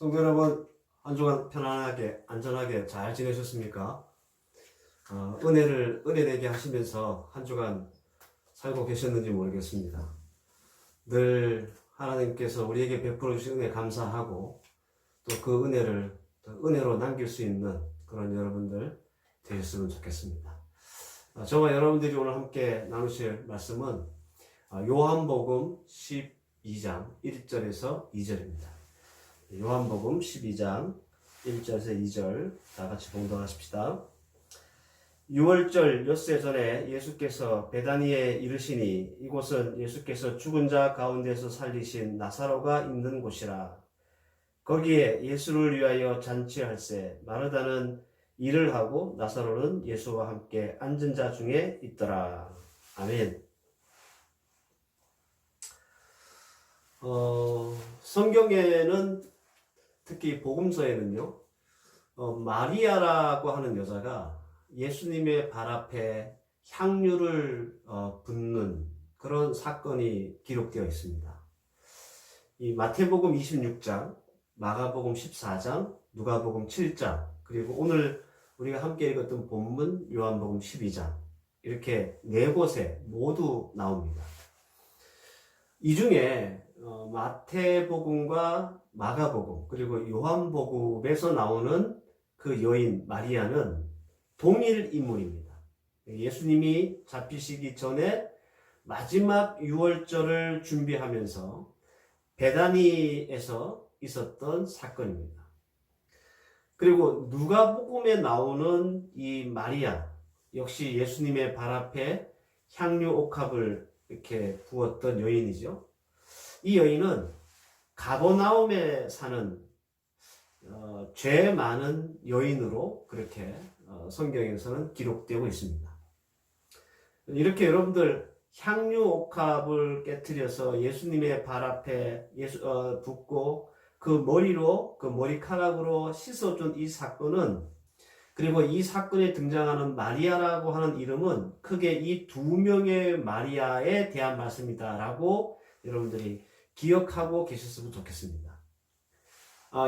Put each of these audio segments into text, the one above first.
성도 여러분, 한 주간 편안하게 안전하게 잘 지내셨습니까? 은혜 되게 하시면서 한 주간 살고 계셨는지 모르겠습니다. 늘 하나님께서 우리에게 베풀어 주신 은혜 감사하고 또 그 은혜를 은혜로 남길 수 있는 그런 여러분들 되셨으면 좋겠습니다. 저와 여러분들이 오늘 함께 나누실 말씀은 요한복음 12장 1절에서 2절입니다. 요한복음 12장 1절에서 2절 다 같이 봉독하십시다. 유월절 엿새 전에 예수께서 베다니에 이르시니 이곳은 예수께서 죽은 자 가운데서 살리신 나사로가 있는 곳이라. 거기에 예수를 위하여 잔치할세 마르다는 일을 하고 나사로는 예수와 함께 앉은 자 중에 있더라. 아멘. 성경에는 특히 복음서에는요, 마리아라고 하는 여자가 예수님의 발 앞에 향유를 붓는 그런 사건이 기록되어 있습니다. 이 마태복음 26장, 마가복음 14장, 누가복음 7장, 그리고 오늘 우리가 함께 읽었던 본문 요한복음 12장, 이렇게 네 곳에 모두 나옵니다. 이 중에 마태복음과 마가복음 그리고 요한복음에서 나오는 그 여인 마리아는 동일 인물입니다. 예수님이 잡히시기 전에 마지막 유월절을 준비하면서 베다니에서 있었던 사건입니다. 그리고 누가복음에 나오는 이 마리아 역시 예수님의 발 앞에 향유 옥합을 이렇게 부었던 여인이죠. 이 여인은 가버나움에 사는 죄 많은 여인으로 그렇게 성경에서는 기록되고 있습니다. 이렇게 여러분들 향유 옥합을 깨뜨려서 예수님의 발 앞에 붓고 그 머리로 그 머리카락으로 씻어준 이 사건은, 그리고 이 사건에 등장하는 마리아라고 하는 이름은 크게 이 두 명의 마리아에 대한 말씀이다라고 여러분들이 기억하고 계셨으면 좋겠습니다.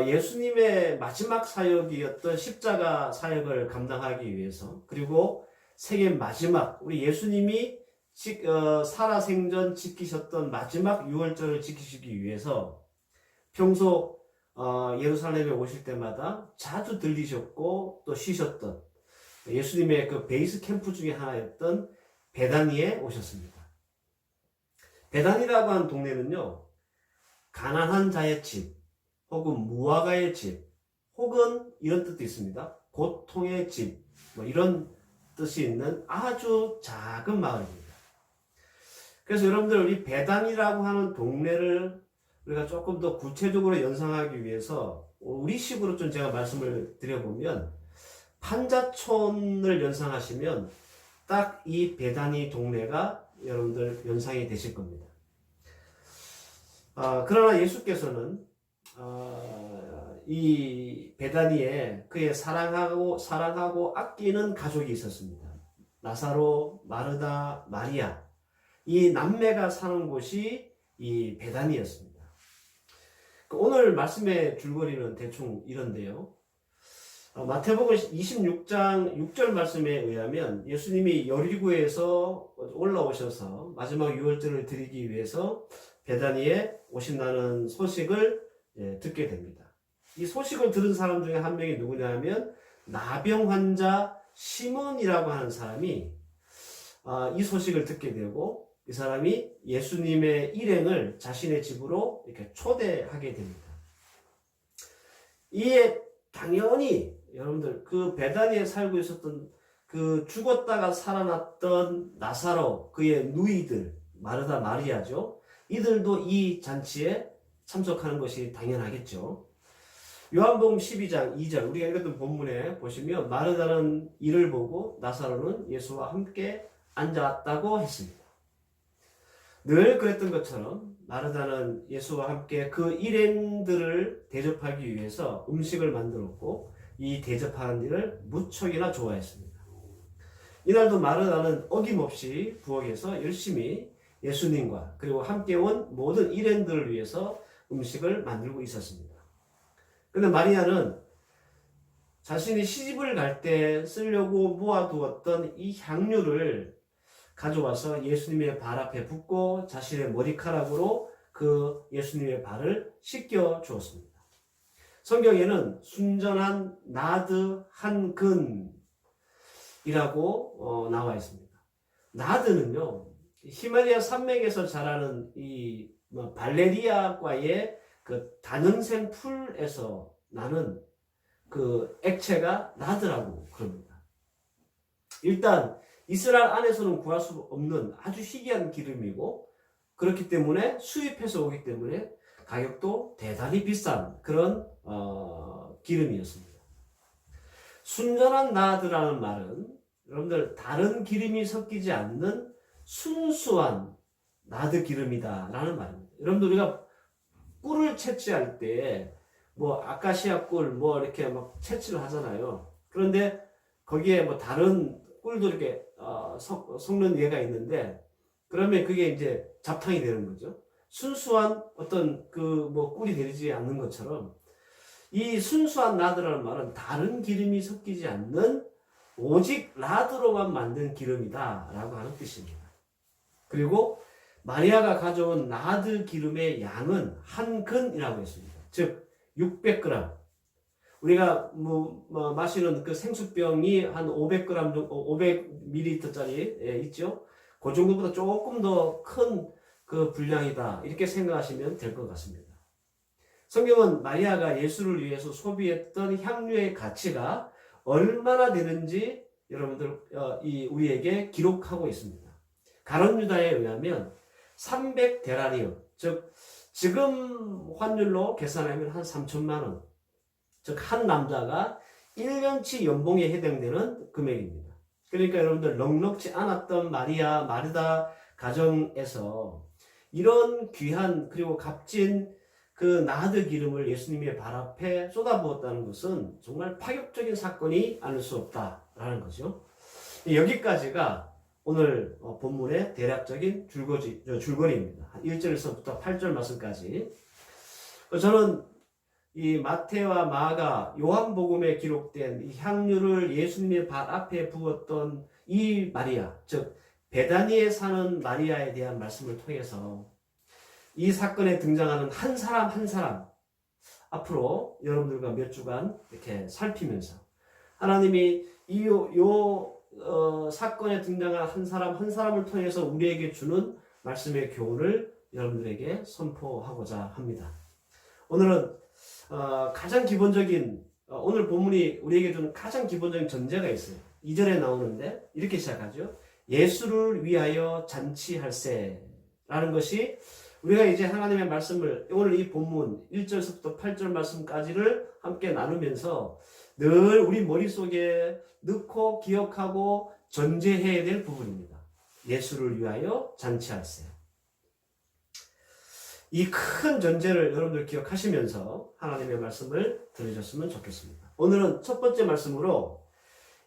예수님의 마지막 사역이었던 십자가 사역을 감당하기 위해서, 그리고 세계 마지막 우리 예수님이 살아생전 지키셨던 마지막 유월절을 지키시기 위해서 평소 예루살렘에 오실 때마다 자주 들리셨고 또 쉬셨던 예수님의 그 베이스 캠프 중에 하나였던 베다니에 오셨습니다. 베다니라고 하는 동네는요, 가난한 자의 집, 혹은 무화과의 집, 혹은 이런 뜻도 있습니다. 고통의 집, 이런 뜻이 있는 아주 작은 마을입니다. 그래서 여러분들 이 베다니라고 하는 동네를 우리가 조금 더 구체적으로 연상하기 위해서 우리식으로 좀 제가 말씀을 드려보면, 판자촌을 연상하시면 딱 이 베다니 동네가 여러분들 연상이 되실 겁니다. 그러나 예수께서는 이 베다니에 그의 사랑하고 아끼는 가족이 있었습니다. 나사로, 마르다, 마리아, 이 남매가 사는 곳이 이 베다니였습니다. 오늘 말씀의 줄거리는 대충 이런데요. 마태복음 26장 6절 말씀에 의하면 예수님이 여리고에서 올라오셔서 마지막 유월절을 드리기 위해서 베다니에 오신다는 소식을 듣게 됩니다. 이 소식을 들은 사람 중에 한 명이 누구냐 하면 나병 환자 시몬이라고 하는 사람이 이 소식을 듣게 되고, 이 사람이 예수님의 일행을 자신의 집으로 이렇게 초대하게 됩니다. 이에 당연히 여러분들 그 베다니에 살고 있었던 그 죽었다가 살아났던 나사로, 그의 누이들 마르다, 마리아죠. 이들도 이 잔치에 참석하는 것이 당연하겠죠. 요한복음 12장 2절 우리가 읽었던 본문에 보시면 마르다는 이를 보고 나사로는 예수와 함께 앉았다고 했습니다. 늘 그랬던 것처럼 마르다는 예수와 함께 그 일행들을 대접하기 위해서 음식을 만들었고, 이 대접하는 일을 무척이나 좋아했습니다. 이날도 마르다는 어김없이 부엌에서 열심히 예수님과 그리고 함께 온 모든 일행들을 위해서 음식을 만들고 있었습니다. 근데 마리아는 자신이 시집을 갈 때 쓰려고 모아두었던 이 향유를 가져와서 예수님의 발 앞에 붓고 자신의 머리카락으로 그 예수님의 발을 씻겨 주었습니다. 성경에는 순전한 나드 한 근이라고 나와 있습니다. 나드는요, 히말라야 산맥에서 자라는 이 발레리아과의 그 다능생 풀에서 나는 그 액체가 나드라고 그럽니다. 일단 이스라엘 안에서는 구할 수 없는 아주 희귀한 기름이고, 그렇기 때문에 수입해서 오기 때문에 가격도 대단히 비싼 그런 기름이었습니다. 순전한 나드라는 말은 여러분들 다른 기름이 섞이지 않는 순수한 나드 기름이다 라는 말입니다. 여러분들 우리가 꿀을 채취할 때 뭐 아카시아 꿀 뭐 이렇게 막 채취를 하잖아요. 그런데 거기에 뭐 다른 꿀도 이렇게 섞는 예가 있는데, 그러면 그게 이제 잡탕이 되는 거죠. 순수한 어떤 그 뭐 꿀이 되지 않는 것처럼 이 순수한 나드라는 말은 다른 기름이 섞이지 않는 오직 라드로만 만든 기름이다 라고 하는 뜻입니다. 그리고 마리아가 가져온 나드 기름의 양은 한 근이라고 했습니다. 즉 600g. 우리가 마시는 그 생수병이 한 500g 정도, 500ml짜리 있죠. 그 정도보다 조금 더 큰 그 분량이다 이렇게 생각하시면 될 것 같습니다. 성경은 마리아가 예수를 위해서 소비했던 향유의 가치가 얼마나 되는지 여러분들 우리에게 기록하고 있습니다. 가론 유다에 의하면 300데나리온, 즉 지금 환율로 계산하면 한 3천만 원, 즉 한 남자가 1년치 연봉에 해당되는 금액입니다. 그러니까 여러분들 넉넉지 않았던 마리아 마르다 가정에서 이런 귀한 그리고 값진 그 나드 기름을 예수님의 발 앞에 쏟아부었다는 것은 정말 파격적인 사건이 아닐 수 없다라는 거죠. 여기까지가 오늘 본문의 대략적인 줄거리입니다. 1절에서부터 8절 말씀까지. 저는 이 마태와 마가, 요한복음에 기록된 이 향유를 예수님의 발 앞에 부었던 이 마리아, 즉 베다니에 사는 마리아에 대한 말씀을 통해서 이 사건에 등장하는 한 사람 한 사람 앞으로 여러분들과 몇 주간 이렇게 살피면서 하나님이 사건에 등장한 한 사람 한 사람을 통해서 우리에게 주는 말씀의 교훈을 여러분들에게 선포하고자 합니다. 오늘은 가장 기본적인 오늘 본문이 우리에게 주는 가장 기본적인 전제가 있어요. 2절에 나오는데 이렇게 시작하죠. 예수를 위하여 잔치할세라는 것이 우리가 이제 하나님의 말씀을 오늘 이 본문 1절부터 8절 말씀까지를 함께 나누면서 늘 우리 머릿속에 넣고 기억하고 전제해야 될 부분입니다. 예수를 위하여 잔치할세. 이 큰 전제를 여러분들 기억하시면서 하나님의 말씀을 들으셨으면 좋겠습니다. 오늘은 첫 번째 말씀으로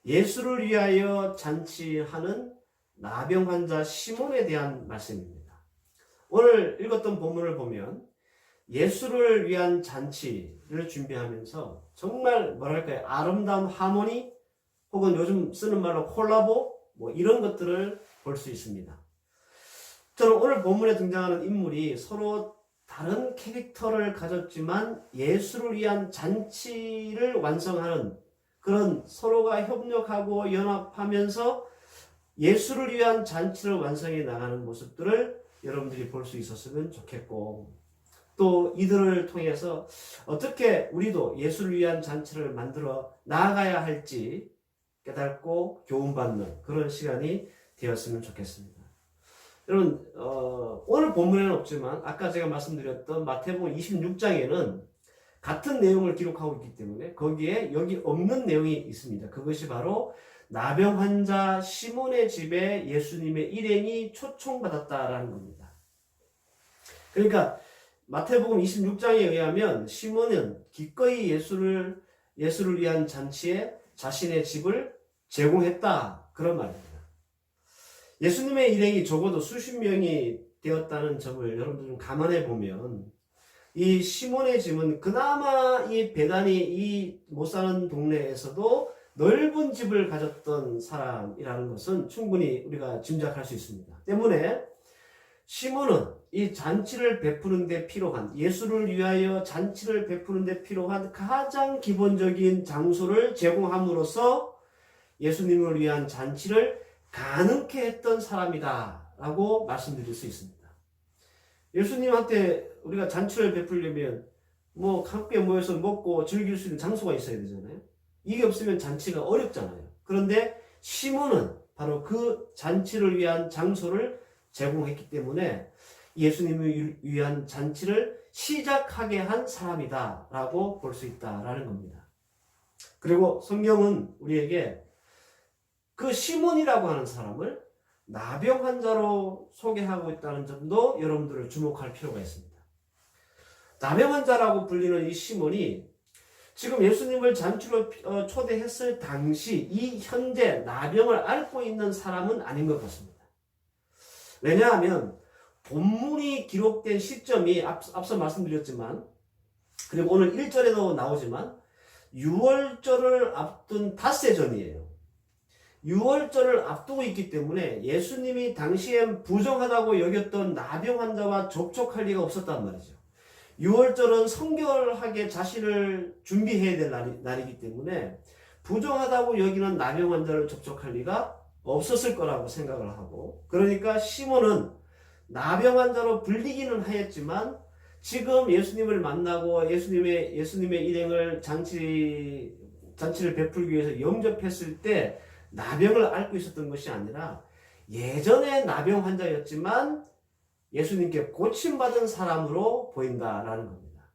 예수를 위하여 잔치하는 나병 환자 시몬에 대한 말씀입니다. 오늘 읽었던 본문을 보면 예수를 위한 잔치를 준비하면서 정말 뭐랄까요, 아름다운 하모니 혹은 요즘 쓰는 말로 콜라보 뭐 이런 것들을 볼 수 있습니다. 저는 오늘 본문에 등장하는 인물이 서로 다른 캐릭터를 가졌지만 예수를 위한 잔치를 완성하는 그런 서로가 협력하고 연합하면서 예수를 위한 잔치를 완성해 나가는 모습들을 여러분들이 볼 수 있었으면 좋겠고, 또 이들을 통해서 어떻게 우리도 예수를 위한 잔치를 만들어 나아가야 할지 깨닫고 교훈받는 그런 시간이 되었으면 좋겠습니다. 여러분, 오늘 본문에는 없지만 아까 제가 말씀드렸던 마태복음 26장에는 같은 내용을 기록하고 있기 때문에 거기에 여기 없는 내용이 있습니다. 그것이 바로 나병 환자 시몬의 집에 예수님의 일행이 초청받았다라는 겁니다. 그러니까 마태복음 26장에 의하면 시몬은 기꺼이 예수를 위한 잔치에 자신의 집을 제공했다, 그런 말입니다. 예수님의 일행이 적어도 수십 명이 되었다는 점을 여러분들 좀 감안해 보면 이 시몬의 집은 그나마 이 베다니 이 못 사는 동네에서도 넓은 집을 가졌던 사람이라는 것은 충분히 우리가 짐작할 수 있습니다. 때문에 시몬은 이 잔치를 베푸는 데 필요한, 예수를 위하여 잔치를 베푸는 데 필요한 가장 기본적인 장소를 제공함으로써 예수님을 위한 잔치를 가능케 했던 사람이다 라고 말씀드릴 수 있습니다. 예수님한테 우리가 잔치를 베풀려면 뭐 함께 모여서 먹고 즐길 수 있는 장소가 있어야 되잖아요. 이게 없으면 잔치가 어렵잖아요. 그런데 시몬은 바로 그 잔치를 위한 장소를 제공했기 때문에 예수님을 위한 잔치를 시작하게 한 사람이다 라고 볼 수 있다라는 겁니다. 그리고 성경은 우리에게 그 시몬이라고 하는 사람을 나병 환자로 소개하고 있다는 점도 여러분들을 주목할 필요가 있습니다. 나병 환자라고 불리는 이 시몬이 지금 예수님을 잔치로 초대했을 당시 이 현재 나병을 앓고 있는 사람은 아닌 것 같습니다. 왜냐하면 본문이 기록된 시점이 앞서 말씀드렸지만, 그리고 오늘 1절에도 나오지만 6월절을 앞둔 닷새 전이에요. 6월절을 앞두고 있기 때문에 예수님이 당시엔 부정하다고 여겼던 나병 환자와 접촉할 리가 없었단 말이죠. 6월절은 성결하게 자신을 준비해야 될 날이기 때문에 부정하다고 여기는 나병 환자를 접촉할 리가 없었을 거라고 생각을 하고, 그러니까 시몬은 나병 환자로 불리기는 하였지만 지금 예수님을 만나고 예수님의 일행을 잔치를 베풀기 위해서 영접했을 때 나병을 앓고 있었던 것이 아니라 예전에 나병 환자였지만 예수님께 고침받은 사람으로 보인다라는 겁니다.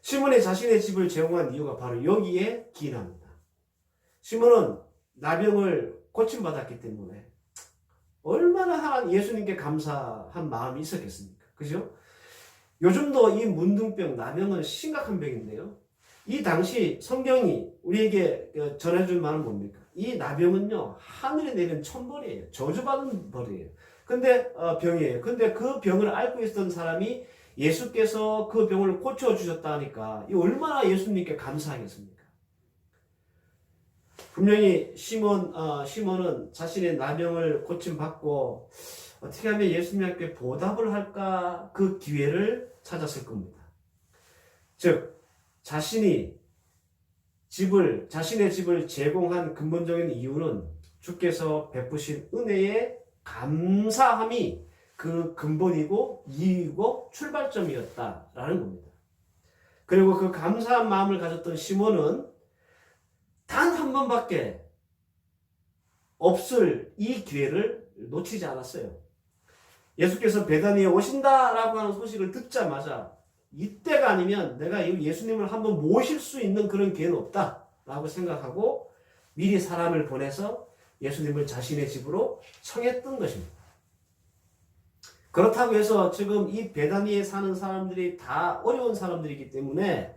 시몬이 자신의 집을 제공한 이유가 바로 여기에 기인합니다. 시몬은 나병을 고침받았기 때문에 얼마나 예수님께 감사한 마음이 있었겠습니까? 그죠? 요즘도 이 문둥병, 나병은 심각한 병인데요. 이 당시 성경이 우리에게 전해줄 말은 뭡니까? 이 나병은요, 하늘에 내린 천벌이에요. 저주받은 벌이에요. 병이에요. 근데 그 병을 앓고 있었던 사람이 예수께서 그 병을 고쳐주셨다 하니까 이 얼마나 예수님께 감사하겠습니까? 분명히 시몬은 자신의 나병을 고침받고 어떻게 하면 예수님께 보답을 할까 그 기회를 찾았을 겁니다. 즉, 자신의 집을 제공한 근본적인 이유는 주께서 베푸신 은혜에 감사함이 그 근본이고 이유이고 출발점이었다라는 겁니다. 그리고 그 감사한 마음을 가졌던 시몬은 단 한 번밖에 없을 이 기회를 놓치지 않았어요. 예수께서 베다니에 오신다라고 하는 소식을 듣자마자 이때가 아니면 내가 예수님을 한번 모실 수 있는 그런 기회는 없다라고 생각하고 미리 사람을 보내서 예수님을 자신의 집으로 청했던 것입니다. 그렇다고 해서 지금 이 베다니에 사는 사람들이 다 어려운 사람들이기 때문에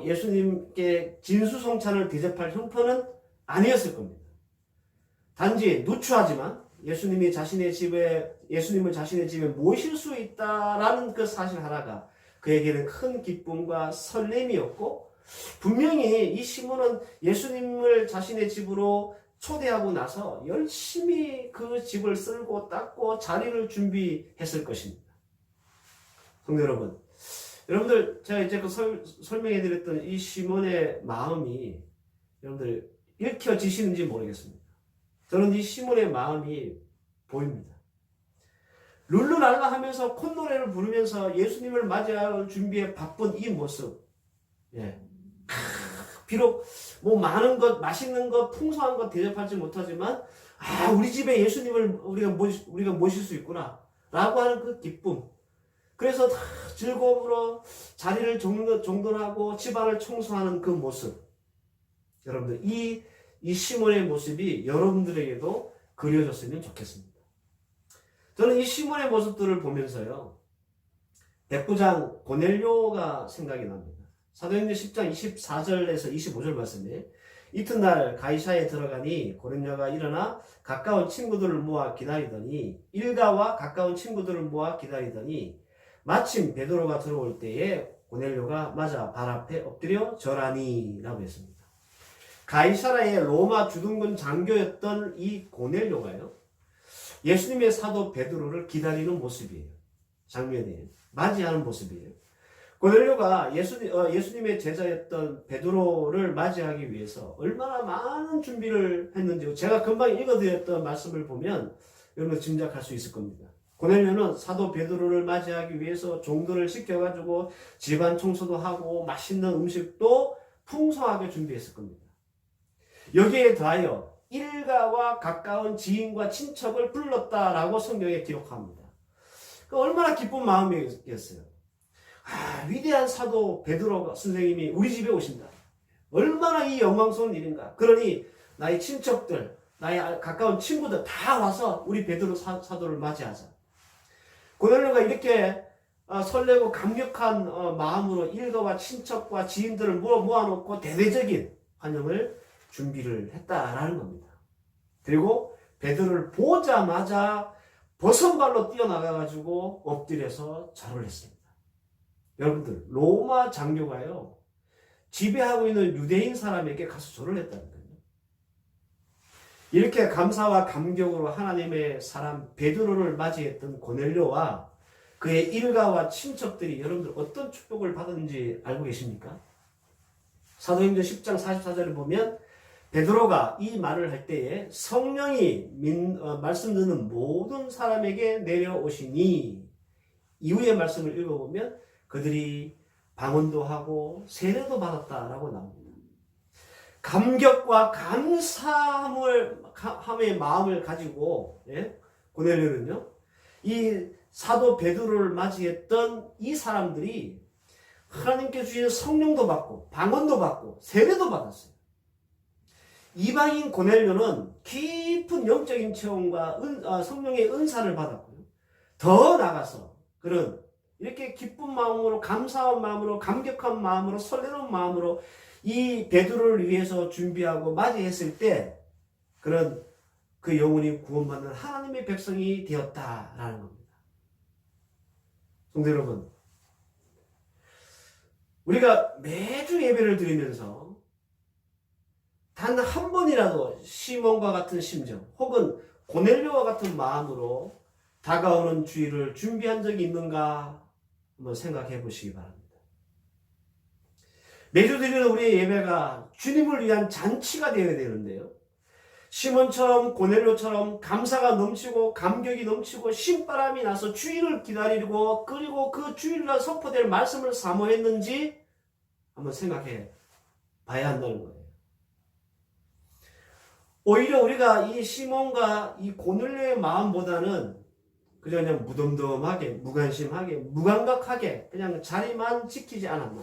예수님께 진수성찬을 대접할 형편은 아니었을 겁니다. 단지 누추하지만 예수님을 자신의 집에 모실 수 있다라는 그 사실 하나가 그에게는 큰 기쁨과 설렘이었고, 분명히 이 시몬은 예수님을 자신의 집으로 초대하고 나서 열심히 그 집을 쓸고 닦고 자리를 준비했을 것입니다. 성도 여러분들 제가 이제 설명해드렸던 이 시몬의 마음이 여러분들 읽혀지시는지 모르겠습니다. 저는 이 시몬의 마음이 보입니다. 룰루랄라 하면서 콧노래를 부르면서 예수님을 맞이할 준비에 바쁜 이 모습, 비록 많은 것, 맛있는 것, 풍성한 것 대접하지 못하지만 우리 집에 예수님을 우리가 모실 수 있구나 라고 하는 그 기쁨, 그래서 다 즐거움으로 자리를 정돈하고 집안을 청소하는 그 모습, 여러분들 이 시몬의 모습이 여러분들에게도 그려졌으면 좋겠습니다. 저는 이 시몬의 모습들을 보면서요, 백부장 고넬료가 생각이 납니다. 사도행전 10장 24절에서 25절 말씀에 이튿날 가이사에 들어가니 고넬료가 일어나 가까운 친구들을 모아 기다리더니 마침 베드로가 들어올 때에 고넬료가 맞아 발 앞에 엎드려 절하니 라고 했습니다. 가이사라의 로마 주둔군 장교였던 이 고넬료가요, 예수님의 사도 베드로를 기다리는 모습이에요. 장면이에요. 맞이하는 모습이에요. 고넬료가 예수님의 제자였던 베드로를 맞이하기 위해서 얼마나 많은 준비를 했는지 제가 금방 읽어드렸던 말씀을 보면 여러분 짐작할 수 있을 겁니다. 고넬료는 사도 베드로를 맞이하기 위해서 종들을 시켜가지고 집안 청소도 하고 맛있는 음식도 풍성하게 준비했을 겁니다. 여기에 더하여 일가와 가까운 지인과 친척을 불렀다라고 성경에 기록합니다. 얼마나 기쁜 마음이었어요. 위대한 사도 베드로 선생님이 우리 집에 오신다. 얼마나 이 영광스러운 일인가. 그러니 나의 친척들, 나의 가까운 친구들 다 와서 우리 베드로 사도를 맞이하자. 고넬료가 이렇게 설레고 감격한 마음으로 일가와 친척과 지인들을 모아놓고 대대적인 환영을 준비를 했다라는 겁니다. 그리고 베드로를 보자마자 버선발로 뛰어나가가지고 엎드려서 절을 했습니다. 여러분들, 로마 장교가요, 지배하고 있는 유대인 사람에게 가서 절을 했다는 거예요. 이렇게 감사와 감격으로 하나님의 사람 베드로를 맞이했던 고넬료와 그의 일가와 친척들이 여러분들 어떤 축복을 받았는지 알고 계십니까? 사도행전 10장 44절을 보면 베드로가 이 말을 할 때에 성령이 말씀 듣는 모든 사람에게 내려오시니, 이후의 말씀을 읽어보면 그들이 방언도 하고 세례도 받았다라고 나옵니다. 감격과 감사함의 마음을 가지고 고넬료는요, 이 사도 베드로를 맞이했던 이 사람들이 하나님께 주신 성령도 받고 방언도 받고 세례도 받았어요. 이방인 고넬료는 깊은 영적인 체험과 성령의 은사를 받았고요. 더 나아가서 그런 이렇게 기쁜 마음으로, 감사한 마음으로, 감격한 마음으로, 설레는 마음으로 이 베드로를 위해서 준비하고 맞이했을 때 그런 그 영혼이 구원받는 하나님의 백성이 되었다라는 겁니다. 성도 여러분, 우리가 매주 예배를 드리면서 단 한 번이라도 시몬과 같은 심정 혹은 고넬료와 같은 마음으로 다가오는 주일을 준비한 적이 있는가 한번 생각해 보시기 바랍니다. 매주 드리는 우리의 예배가 주님을 위한 잔치가 되어야 되는데요, 시몬처럼 고넬료처럼 감사가 넘치고 감격이 넘치고 신바람이 나서 주일을 기다리고 그리고 그 주일날 선포될 말씀을 사모했는지 한번 생각해 봐야 한다는 거예요. 오히려 우리가 이 시몬과 이 고넬료의 마음보다는 그냥 무덤덤하게, 무관심하게, 무감각하게 그냥 자리만 지키지 않았나.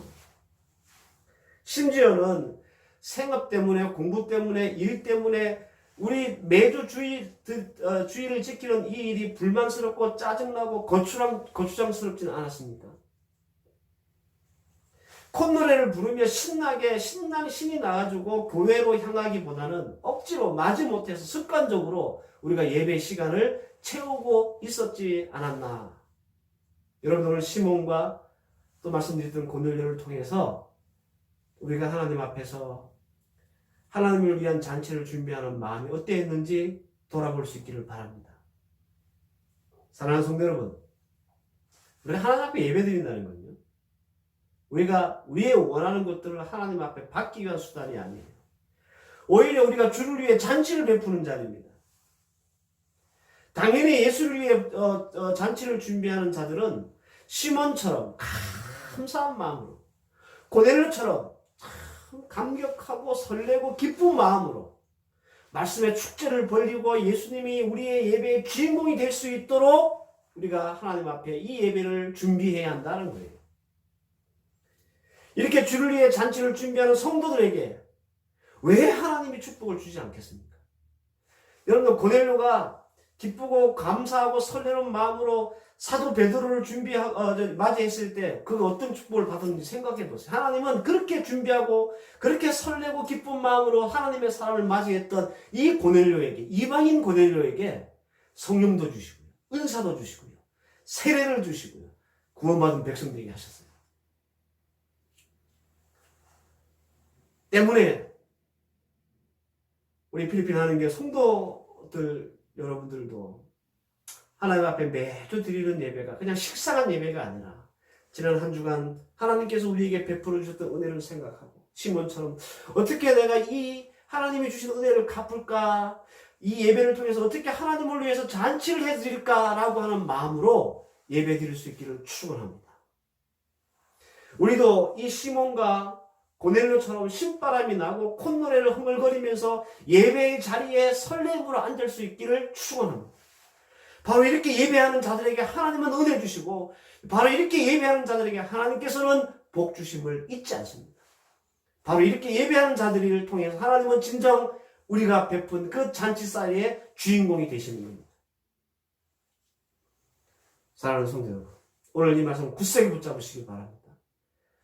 심지어는 생업 때문에, 공부 때문에, 일 때문에 우리 매주 주일을 지키는 이 일이 불만스럽고 짜증나고 거추장스럽지는 않았습니까? 콧노래를 부르며 신이 나가지고 교회로 향하기보다는 억지로 마지못해서 습관적으로 우리가 예배 시간을 채우고 있었지 않았나. 여러분, 오늘 시몬과 또 말씀드렸던 고넬료를 통해서 우리가 하나님 앞에서 하나님을 위한 잔치를 준비하는 마음이 어땠는지 돌아볼 수 있기를 바랍니다. 사랑하는 성도 여러분, 우리가 하나님 앞에 예배 드린다는 건요, 우리가 우리의 원하는 것들을 하나님 앞에 받기 위한 수단이 아니에요. 오히려 우리가 주를 위해 잔치를 베푸는 자리입니다. 당연히 예수를 위해 잔치를 준비하는 자들은 시몬처럼 감사한 마음으로, 고넬료처럼 참 감격하고 설레고 기쁜 마음으로 말씀의 축제를 벌이고 예수님이 우리의 예배의 주인공이 될 수 있도록 우리가 하나님 앞에 이 예배를 준비해야 한다는 거예요. 이렇게 주를 위해 잔치를 준비하는 성도들에게 왜 하나님이 축복을 주지 않겠습니까? 여러분, 고넬료가 기쁘고 감사하고 설레는 마음으로 사도 베드로를 맞이했을 때 그 어떤 축복을 받았는지 생각해 보세요. 하나님은 그렇게 준비하고 그렇게 설레고 기쁜 마음으로 하나님의 사람을 맞이했던 이 고넬료에게, 이방인 고넬료에게 성령도 주시고요, 은사도 주시고요, 세례를 주시고요, 구원받은 백성 되게 하셨어요. 때문에 우리 필리핀 하나님께 성도들 여러분들도 하나님 앞에 매주 드리는 예배가 그냥 식상한 예배가 아니라 지난 한 주간 하나님께서 우리에게 베풀어 주셨던 은혜를 생각하고 시몬처럼 어떻게 내가 이 하나님이 주신 은혜를 갚을까, 이 예배를 통해서 어떻게 하나님을 위해서 잔치를 해드릴까라고 하는 마음으로 예배 드릴 수 있기를 축원합니다. 우리도 이 시몬과 고넬료처럼 신바람이 나고 콧노래를 흥얼거리면서 예배의 자리에 설렘으로 앉을 수 있기를 축원합니다. 바로 이렇게 예배하는 자들에게 하나님은 은혜 주시고 바로 이렇게 예배하는 자들에게 하나님께서는 복 주심을 잊지 않습니다. 바로 이렇게 예배하는 자들을 통해서 하나님은 진정 우리가 베푼 그 잔치자리의 주인공이 되시는 겁니다. 사랑하는 성도 여러분, 오늘 이 말씀 굳세게 붙잡으시기 바랍니다.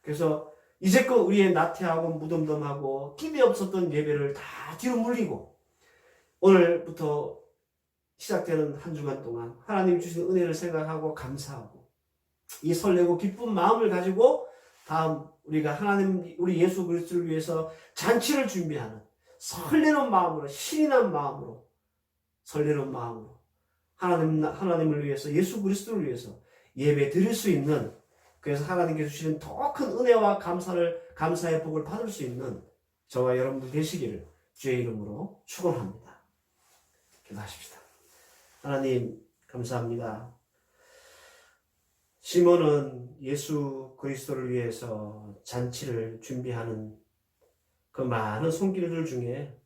그래서 이제껏 우리의 나태하고 무덤덤하고 기대 없었던 예배를 다 뒤로 물리고 오늘부터 시작되는 한 주간 동안 하나님이 주신 은혜를 생각하고 감사하고 이 설레고 기쁜 마음을 가지고 다음 우리가 하나님 우리 예수 그리스도를 위해서 잔치를 준비하는 설레는 마음으로 신이 난 마음으로 설레는 마음으로 하나님을 위해서 예수 그리스도를 위해서 예배 드릴 수 있는, 그래서 하나님께서 주시는 더 큰 은혜와 감사의 복을 받을 수 있는 저와 여러분들 되시기를 주의 이름으로 축원합니다. 기도하십시다. 하나님 감사합니다. 시몬은 예수 그리스도를 위해서 잔치를 준비하는 그 많은 손길들 중에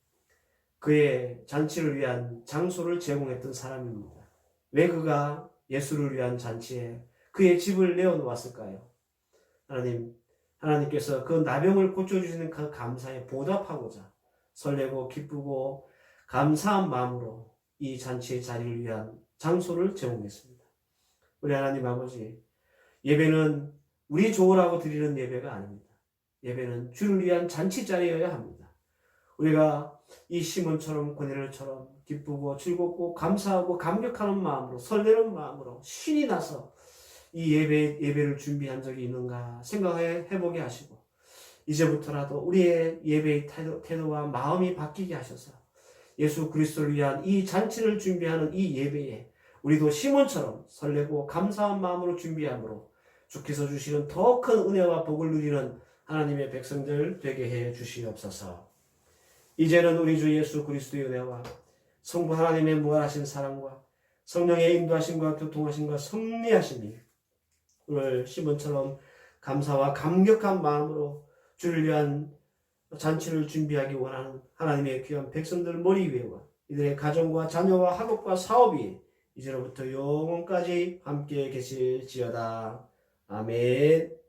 그의 잔치를 위한 장소를 제공했던 사람입니다. 왜 그가 예수를 위한 잔치에 그의 집을 내어놓았을까요? 하나님께서 그 나병을 고쳐주시는 그 감사에 보답하고자 설레고 기쁘고 감사한 마음으로 이 잔치의 자리를 위한 장소를 제공했습니다. 우리 하나님 아버지, 예배는 우리 좋으라고 드리는 예배가 아닙니다. 예배는 주를 위한 잔치 자리여야 합니다. 우리가 이 시몬처럼 고넬료처럼 기쁘고 즐겁고 감사하고 감격하는 마음으로 설레는 마음으로 신이 나서 이 예배를 준비한 적이 있는가 생각해보게 하시고 이제부터라도 우리의 예배의 태도와 마음이 바뀌게 하셔서 예수 그리스도를 위한 이 잔치를 준비하는 이 예배에 우리도 시몬처럼 설레고 감사한 마음으로 준비함으로 주께서 주시는 더 큰 은혜와 복을 누리는 하나님의 백성들 되게 해 주시옵소서. 이제는 우리 주 예수 그리스도의 은혜와 성부 하나님의 무한하신 사랑과 성령의 인도하심과 교통하심과 섭리하심이 오늘 시몬처럼 감사와 감격한 마음으로 주를 위한 잔치를 준비하기 원하는 하나님의 귀한 백성들 머리 위에와 이들의 가정과 자녀와 학업과 사업이 이제로부터 영원까지 함께 계실지어다. 아멘.